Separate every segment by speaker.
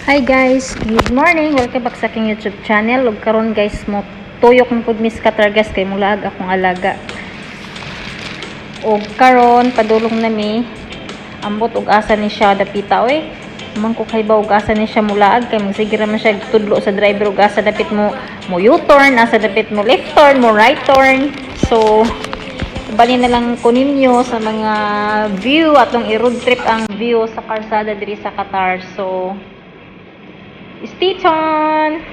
Speaker 1: Hi guys, good morning. Welcome back sa aking YouTube channel. Ug karon guys mo tuyok ng pud Miss Katargas kay mulaag akong alaga. Ug karon padulong nami ambot ug asa ni siya dapita oy. Man ko kay ba ug asa ni siya mulaag kay magsigir man siya tudlo sa driver ug asa dapit mo U-turn, asa dapit mo left turn, mo right turn. So bali na lang kunin nyo sa mga view atong i-road trip ang view sa kalsada diri sa Qatar. So stay tuned!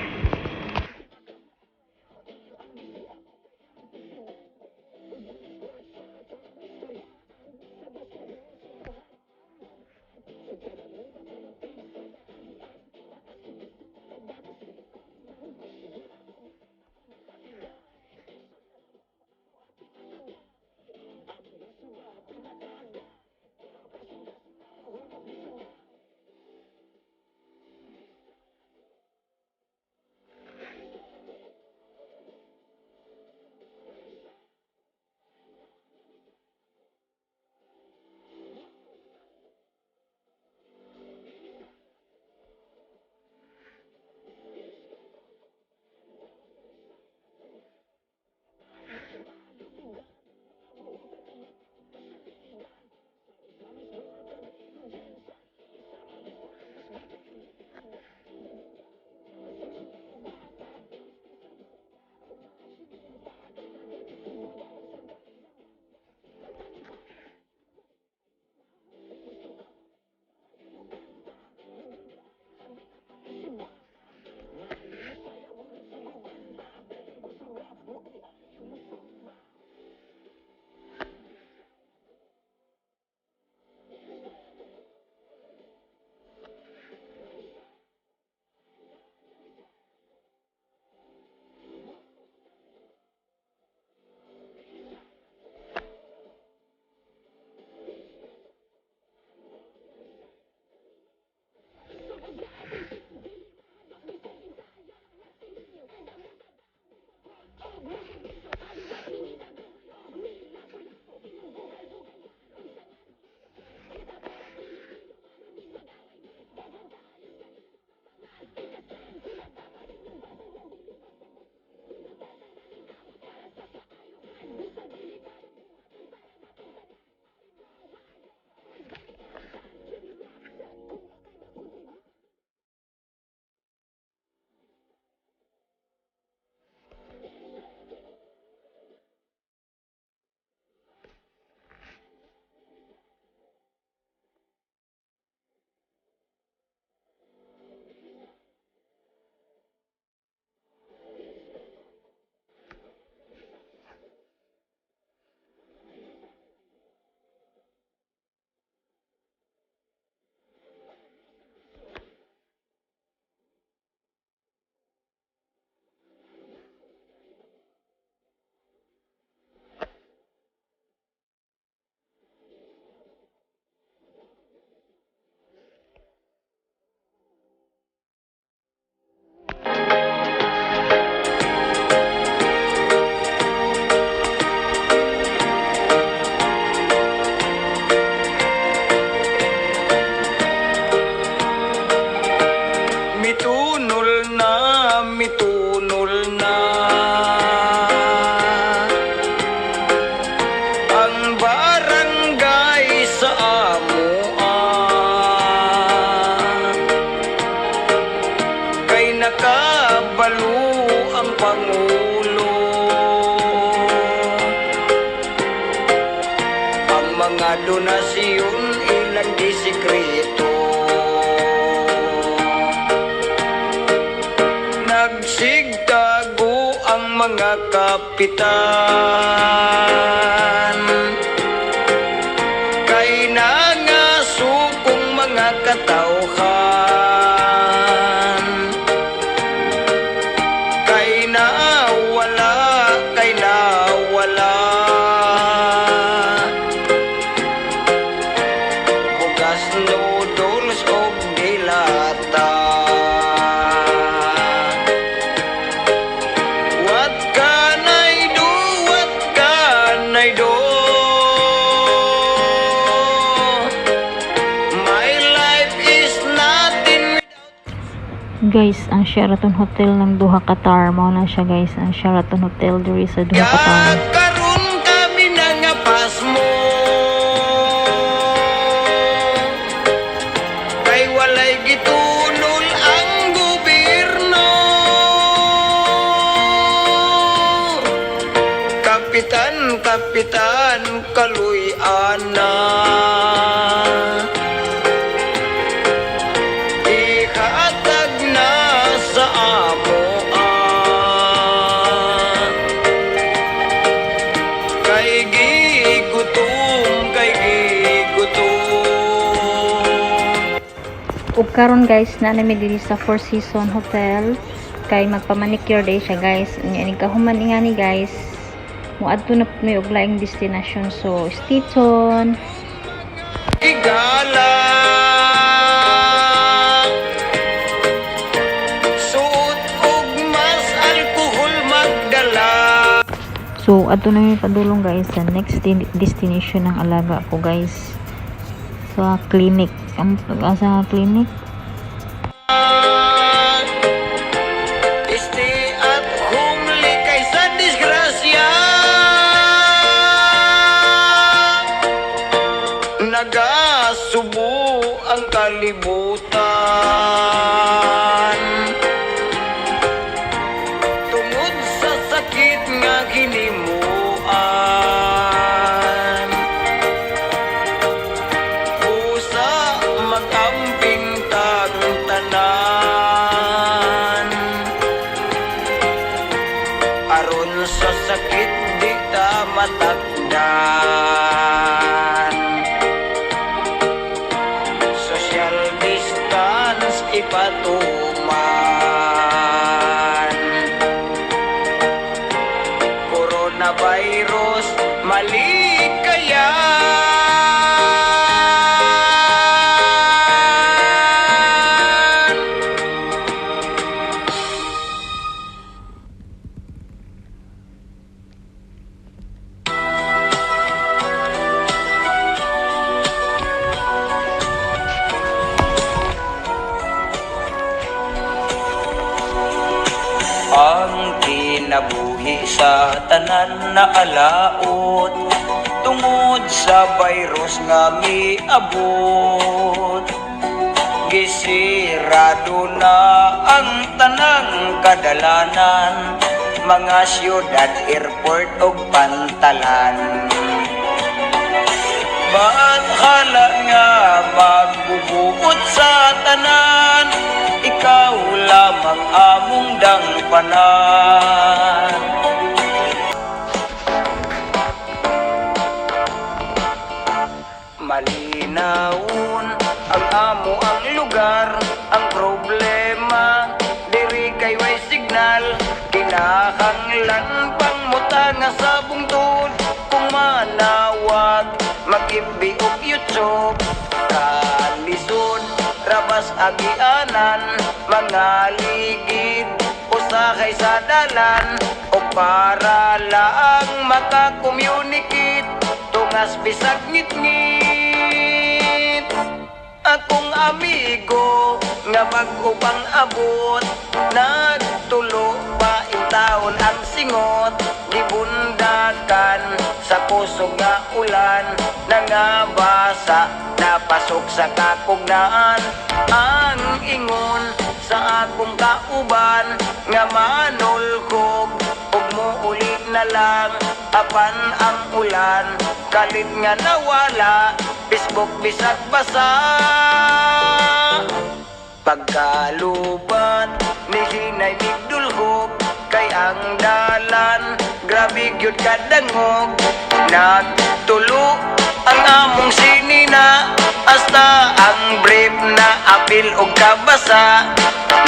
Speaker 2: Mitunol na ang barangay sa amoa, kay nakabalo ang Pangulo. Ang mga donasyon ilang disikreto, nagsigtago ang mga kapitan, kay nangasukong mga katauhan, kay nawala bugas, noodles o dilata.
Speaker 1: Guys, ang Sheraton Hotel ng Duha Qatar, mao na siya guys, ang Sheraton Hotel diri sa Duha Qatar.
Speaker 2: karon kami nga pas mo. Kay walay gitunol ang gobyerno. Kapitan, kapitan, kaluy-ana. Ihatag na sa amo kay gigutom, kay gigutom.
Speaker 1: Ug karon guys, na nami diri sa Four Seasons Hotel kay magpamanicure day siya guys. Nya ni kahuman ingani guys. Moadto na pud may og laing destination, so stay tuned.
Speaker 2: Igala suot og mas alkohol magdala.
Speaker 1: So adto na mi padulong guys sa next destination ng alaga ko guys, sa clinic. Ang pag-asa nga clinic.
Speaker 2: Stay at home likay sa disgrasya. Nagasubo ang kalibutan tungod sa sakit nga hinimuan. Usa magamping tang tanan aron sa sakit di ta matakdan. Social distance ipatuman. Coronavirus malikayan. Ang kinabuhi sa tanan na alaot tungod sa virus nga miabot. Gisirado na ang tanang kadalanan, mga syudad, airport ug pantalan. Ba't hala nga magbubuot sa tanan, ikaw lamang among dangpanan. Malinawon ang amo ang lugar, ang problema diri kay way signal. Kinahanglan pang mutanga sa bungtod, kung manawag mag-FB ug YouTube. Kalisod rabas agianan, mga ligid usahay sa dalan, o para lang maka-communicate tungas bisag ngit-ngit. Akong amigo nga mag-ubang abot, nagtulo pa taon ang singot, gibundakan sa kusog nga ulan, nangabasa napasok sa kakugnaan. Ang ingon sa akong kauban nga manulkog, ug muuli na lang apan ang ulan, kalit nga nawala Facebook bisag basa. Pagkalubat ni hinay migdulhog, kay ang dalan grabe gyud kadangog. Nagtulo ang among sinina, hasta ang brief na apil og kabasa.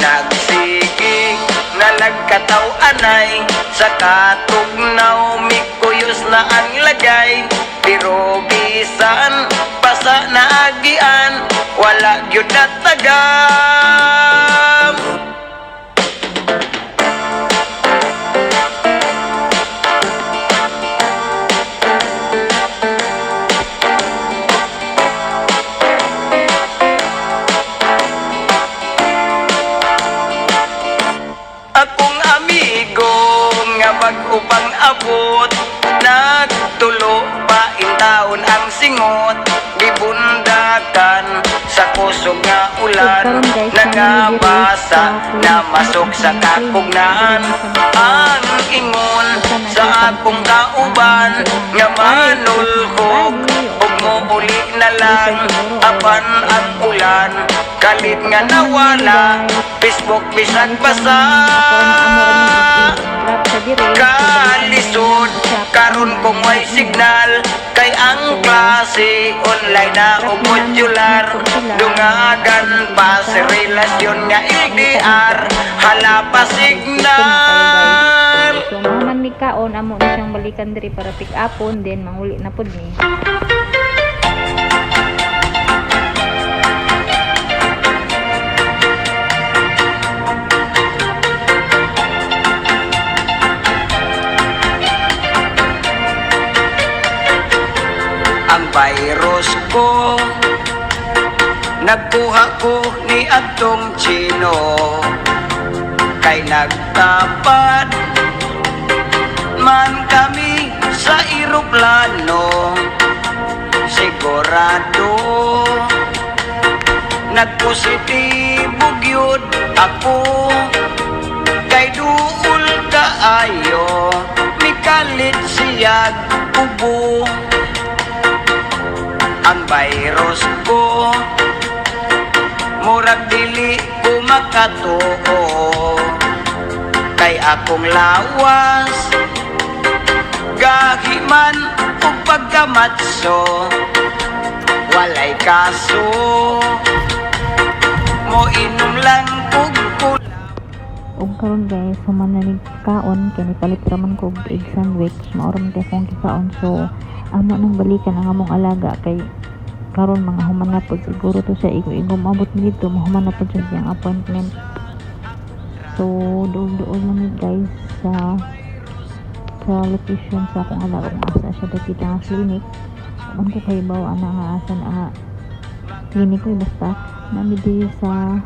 Speaker 2: Nagsigi nalagkataw anay, sa katugnaw mikuyos na ang lagay. Pero bisan basa na agian, wala gyud na tagam. upang abot. Nagtulo pa in taon ang singot, gibundakan sa kusog nga ulan. Nagabasa na masok sa kakugnan, ang ingon sa akong kauban nga manulhog ug muuli na lang apan ang ulan. Kalit nga nawala, Facebook bisag basa. Kalisod karon kung may signal, kay ang klase online na o modular. Dungagan pa sa relasyon nga LDR, hala pa signal.
Speaker 1: So mahuman mi kaon amo na siyang balikan diri para pick upon, then manguli na pud mi.
Speaker 2: Ang virus ko nagkuha ko ni adtong Chino, kay nagtapad man kami sa eroplano. Sigurado nagpositibo gyud ako, kay duol kaayo mikalit siyag ubo. Ang virus ko murag dili ko makatuo, kay akong lawas gahiman o pagkamatso, walay kaso mo inom lang kog kulang.
Speaker 1: Og karon guys, human na nig kaon kay nipalit raman ko og egg sandwich, mao ra man kay akong gikaon. So amo nang balikan ang among alaga, kay karon mga human na pod siguro to siya igo maabot mi dito, mahuman na pod siya siyang appointment. So duol na mi guys sa location sa akong alaga kung asa siya dapit nga clinic. Man ko kay bawa ana nga asa na clinic ko, basta nami diri sa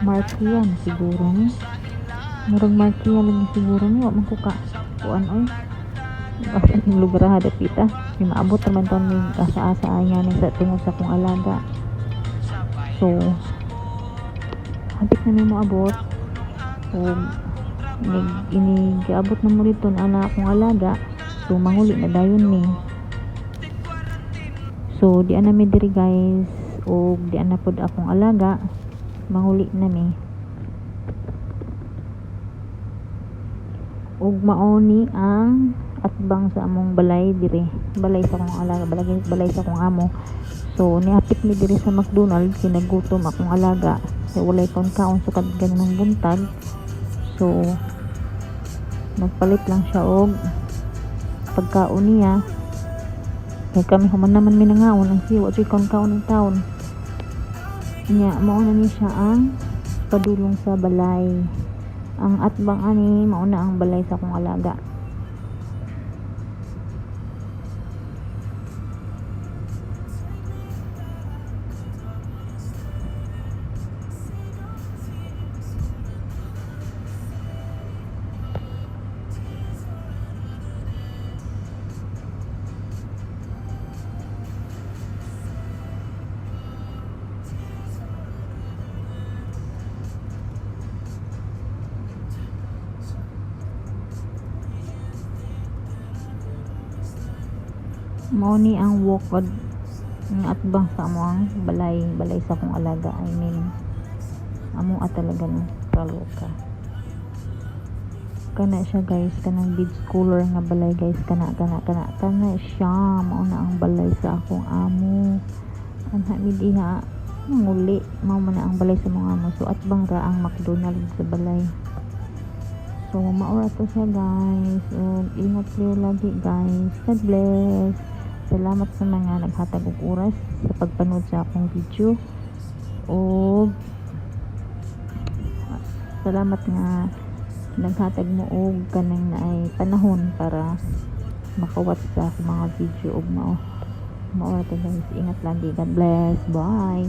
Speaker 1: Markian siguro ni. Murag Markian lagi siguro ni, wa man ko ka kuan oy. Basta yung lugar ha dapita, may maabot naman to may asa-asa ay nga sa tungod sa akong alaga. So hapit na may moabot o inigiabot na mo dito na anak akong alaga. So manguli na dayon ni. So di ana mi diri guys, o di ana pod akong alaga, manguli na mi. Og maoni ang atbang sa among balay diri, balay sa akong alaga, balay sa akong amo. So niapit mi diri sa McDonald's, kinagutom akong alaga kay walay pang kaon sukad ganung buntag. So nagpalit lang siya og pagkaon niya, kay kami human naman mi nangaon ang siwa joy kaon ng taon niya. Mao na ni siya ang padulong sa balay. Ang atbang ani mao na ang balay sa akong alaga. Mao ni ang walkod ng atbang sa among balay sa akong alaga. I mean amo talaga no kaloka kana siya guys, kanang beach cooler nga balay guys, kana siya. Mao na ang balay sa akong amo. Anha mi diha nguli, mao man na ang balay sa mga amo. So atbang ra ang McDonald's sa balay. So maura to siya guys. So ingat kayo lagi guys. God bless. Salamat sa mga naghatag og oras sa pagpanood sa akong video. O salamat nga naghatag mo og kanang naay panahon para makawatch sa akong mga video og mao. Maura to guys. Ingat lagi. God bless. Bye.